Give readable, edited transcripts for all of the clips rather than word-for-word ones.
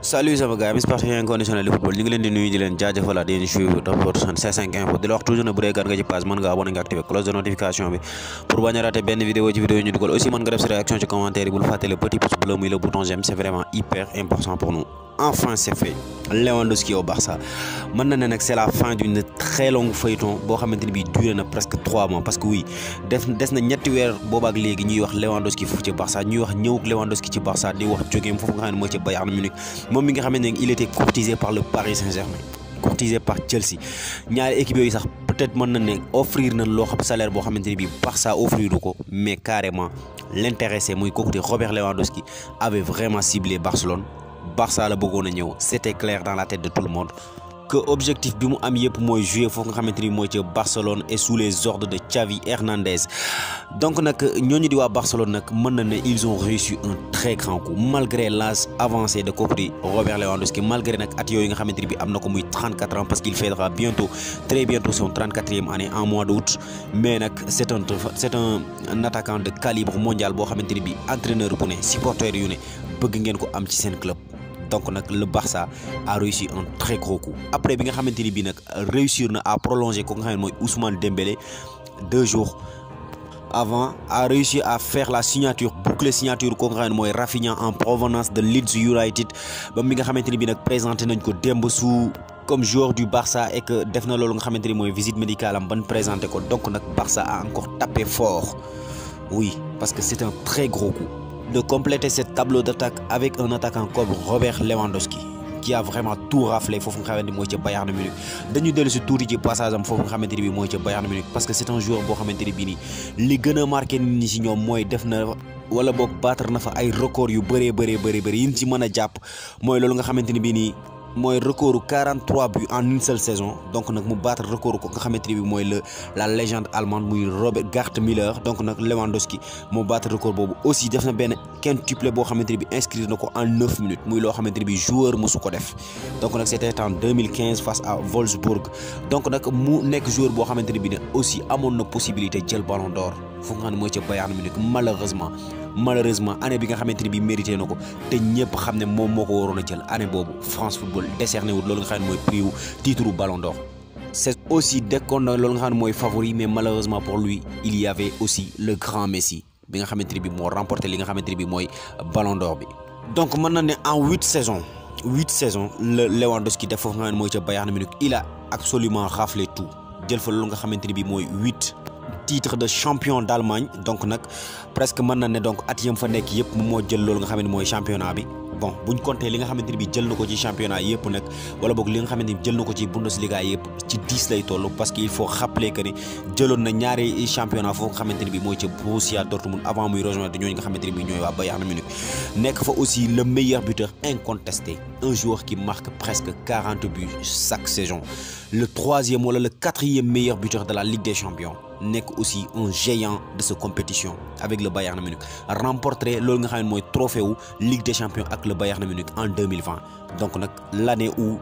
Salut sama gars, mes partenaires inconditionnels du football ñu ngi leen di nuyu di leen jaajëfal di leen suivre dans votre chaîne C5 Info di la wax toujours ne bu dee gan nga ci page mën nga abonné nga activer cloche de notification bi pour bañ a rater benn vidéo ci vidéo ñu dugal aussi mën nga def sa réaction ci commentaire yi bul fàtte le petit pouce bleu muy le bouton j'aime c'est vraiment hyper important pour nous. Enfin c'est fait, Lewandowski au Barça mën na ne nag c'est la fin d'une très longue feuilleton boo xamante ni bii duré na presque 3 mois parce que oui des na ñetti weer boobaak léegi ñuy wax Lewandowski foofu ci Barça ñuy wax ñëwuk Lewandowski ci Barça di wax jógeem foofu nga xam ne mooy ci Bayern Munich moom mi nga xamante ne il était courtisé par le Paris Saint-Germain, courtisé par Chelsea ñaari équipe yooyu sax peut-être mën na ne offrir nañ loo xam salaire boo xamante ni bii Barça offriru ko mais carrément l'intéressé muy kooku di Robert Lewandowski avait vraiment ciblé Barcelone. Barça la bëggoon a ñëw c'était clair dans la tête de tout le monde que objectif bi mu am yëpp mooy jouer foofu nga xamante ni mooy ca Barcelone et sous les ordres de Xavi Hernandez donc nag ñooñu di waa Barcelone nag mën na ne ils ont réussi un très grand coup malgré l'âge avancé de kooku di Robert Lewandowski malgré nag at yooyu nga xamante ni bi am na ko muy 34 ans parce qu'il fêtera bientôt très bientôt son 34e année en mois d'août mais nag c'est un attaquant de calibre mondial boo xamante ni bi entraîneur bu ne supporter yu ne bëgg ngeen ko am ci seen club. Donc nag le Barça a réussi un très gros coup après bi nga xamante ni bii nag réussir na à prolonger ko nga xam ne mooy Ousmane Dembélé 2 jours avant a réussi à faire la signature boucler signature ko nga xam ne mooy Rafinha en provenance de Leeds United ba mi nga xamante ni bii nag présenté nañ ko démb su comme joueur du Barça et que def na loolu nga xamante ni mooy visite médicale am ban présenté ko donc nag Barça a encore tapé fort oui parce que c'est un très gros coup de compléter ce tableau d'attaque avec un attaquant comme Robert Lewandowski qui a vraiment tout raflé foofu nga xamante ni mooy ca Bayern Munich dañu dellu si tuuti ci passage am foofu nga xamante ni bi mooy ca Bayern Munich parce que c'est un joueur boo xamante ni bii nii li gën a marqué nit ñi si ñoom mooy def na wala boog battre na fa ay record yu bëree yi ñu ci mën a jàpp mooy loolu nga xamante ni bii nii mooy recordu 43 buts en une seule saison donc nag mu battre record ko nga xamante ni bi mooy la légende allemande muy Robert Gerd Müller donc nag Lewandowski moo battre record boobu aussi def na benn quintuplé boo xamante ni bi inscrire na ko en 9 minutes muy loo xamante ni bi joueur mosu ko def donc nag c'était en 2015 face à Wolfsburg donc nag mu nekk joueur boo xamante ni bi ne aussi amoon na possibilité jël ballon d'or fu nga xam ne mooy ca Bayern Munich malheureusement année bi nga xamante ni bi mérité na ko te ñëpp xam ne moom moo ko waroon a jël année boobu France Football décerné wut loolu nga xam ne mooy prix wu titre ballon d'or c'est aussi dekkoon na loolu nga xam ne mooy favori mais malheureusement pour lui il y avait aussi le grand Messi bi nga xamante ni bi moo remporté li nga xamante ni bi mooy ballon d'or bi donc mën na ne en 8 saisons le Lewandowski def foofu nga xam ne mooy ca Bayern Munich il a absolument raflé tout jël fa loolu nga xamante ni bi mooy 8 titre de champion d'Allemagne donc nag presque mën na ne donc at yam fa nekk yëpp moo jël loolu nga xam ne mooy championnat bi bon buñ compter li nga xamante ni bi jël na ko ci championnat yëpp nag wala boog li nga xamante ni jël na ko ci Bundesliga yëpp ci 10 lay toll parce que il faut rappeler que ne jëloon na ñaari championnat foofu nga xamante ni bi mooy ca Borussia Dortmund avant muy rejoindre ñooñu nga xamante ni bi ñooy waa Bayern Munich nekk fa aussi le meilleur buteur incontesté un joueur qui marque presque 40 buts chaque saison le 3e wala le 4e meilleur buteur de la Ligue des Champions nekk aussi un géant de cette compétition avec le Bayern Munich remporté loolu nga xam ne mooy trophée wu Ligue des Champions ak le Bayern Munich en 2020 donc nag l'année où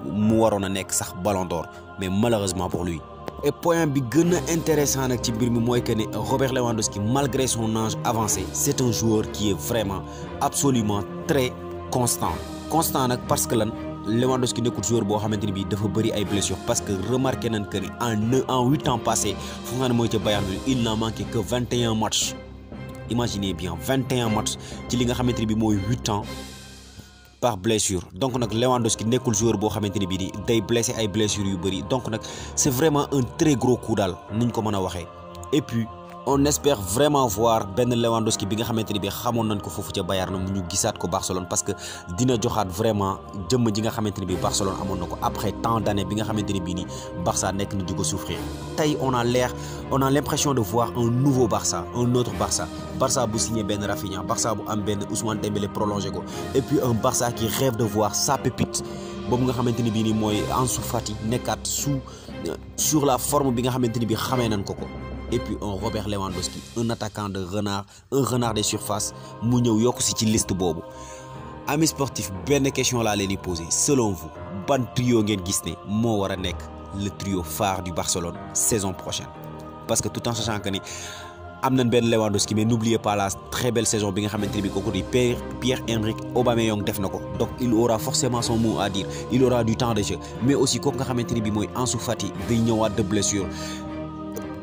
mu waroon a nekk sax Ballon d'Or mais malheureusement pour lui. Et point bi gën a intéressant nag ci mbir mi mooy que ne Robert Lewandowski malgré son âge avancé c'est un joueur qui est vraiment absolument très constant nag parce que lan Lewandowski nekkul joueur boo xamante ni bii dafa bëri ay blessures parce que remarqué nañ que ni en 8 ans passés fu nga xam ne mooy ca Bayern bi il n'a manqué que 21 matchs imaginez bien 21 matchs ci li nga xamante ni bii mooy 8 ans par blessure donc nag Lewandowski nekkul joueur boo xamante ni bii nii day blessé ay blessures yu bëri donc nag c'est vraiment un très gros coup daal niñ ko mën a waxee et puis on espère vraiment voir benn Lewandowski bi nga xamante ni bi xamoon nañ ko foofu ca Bayern mu ñu gisaat ko Barcelone parce que dina joxaat vraiment jëmm ji nga xamante ni bi Barcelone amoon na ko après tant d'années bi nga xamante ni bii nii Barça nekk na di ko souffrir tey on a l'impression de voir un nouveau Barça un autre Barça bu signé benn Rafinha Barça bu am benn Ousmane Dembélé prolongé ko et puis un Barça qui rêve de voir sa pépite boobu nga xamante ni bii nii mooy Ansu Fati nekkaat sur la forme bi nga xamante ni bi xamee nañ ko et puis un Robert Lewandowski un attaquant de renard un renard des surfaces mu ñëw yokk si ci liste boobu amis sportifs benn question laa leen di poser selon vous ban trio ngeen gis ne moo war a nekk le trio phare du Barcelone saison prochaine parce que tout en sachant que ni am nañ benn Lewandowski mais n'oubliez pas la très belle saison bi nga xamante ne bi kooku di Pierre-Emerick Aubameyang def na ko donc il aura forcément son mot à dire il aura du temps de jeu mais aussi kooku nga xamante ne bi mooy Ansu Fati day ñëwaat de blessure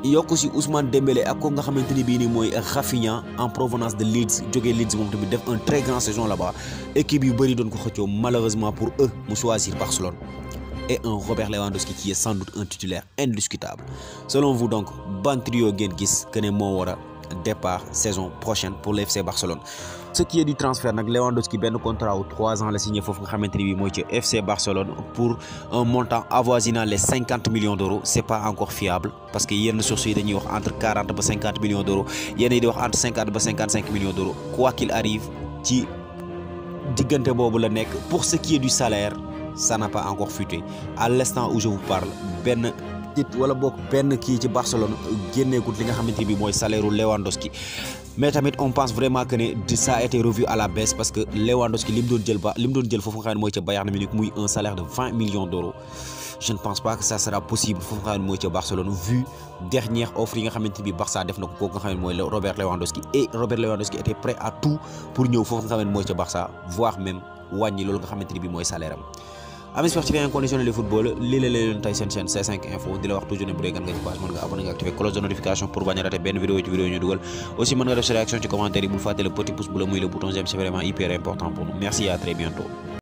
yokk aussi Ousmane Dembélé ak kooku nga xamante ne bii nii mooy Rafinha en provenance de Leeds jógee Leeds moom tamit def un très grand saison là-bas équipe yu bëri doon ko xëccoo malheureusement pour eux mu choisir Barcelone et un Robert Lewandowski qui est sans doute un titulaire indiscutable. Selon vous donc, ban trio ngeen gis que ne moo war a départ saison prochaine pour le FC Barcelone. Ce qui est du transfert nag Lewandowski benn contrat wu 3 ans la signé foofu nga xamante ni bii mooy ci FC Barcelone pour un montant avoisinant les 50 millions d'euros. C'est pas encore fiable parce que yenn sources yi dañuy wax entre 40 ba 50 millions d'euros yenn yi di wax entre 50 ba 55 millions d'euros quoi qu'il arrive ci diggante boobu la nekk. Pour ce qui est du salaire, ça n'a pas encore fuité à l'instant où je vous parle benn wala bokk benn kii ci Barcelone génneekut li nga xamante bi mooy salaire u Lewandowski mais tamit on pense vraiment que ne ça a été revu à la baisse parce que Lewandowski li mu doon jël foofu nga xam ne mooy ca Bayern Munich muy un salaire de 20 millions d'euros. Je ne pense pas que ça sera possible foofu nga xam ne mooy ca Barcelone vu dernière offre yi nga xamante bi Barça def na ko kooku nga xam ne mooy Robert Lewandowski et Robert Lewandowski était prêt à tout pour ñëw foofu nga xam ne mooy ca Barça voire même wàññi loolu nga xamante ni bi mooy salaire am. Amis sportifs inconditionnels de football lii la leen tey seen chaîne C5 Info di la wax toujours ne bu dee gan nga ci page mën nga abonné nga activer cloche de notification pour bañ a rater benn vidéo ci vidéo ñu dugal aussi mën nga def sa réaction ci commentaire yi bul fàtte le petit pouce bleu muy le bouton j'aime c'est vraiment hyper important pour nous merci et à très bientôt.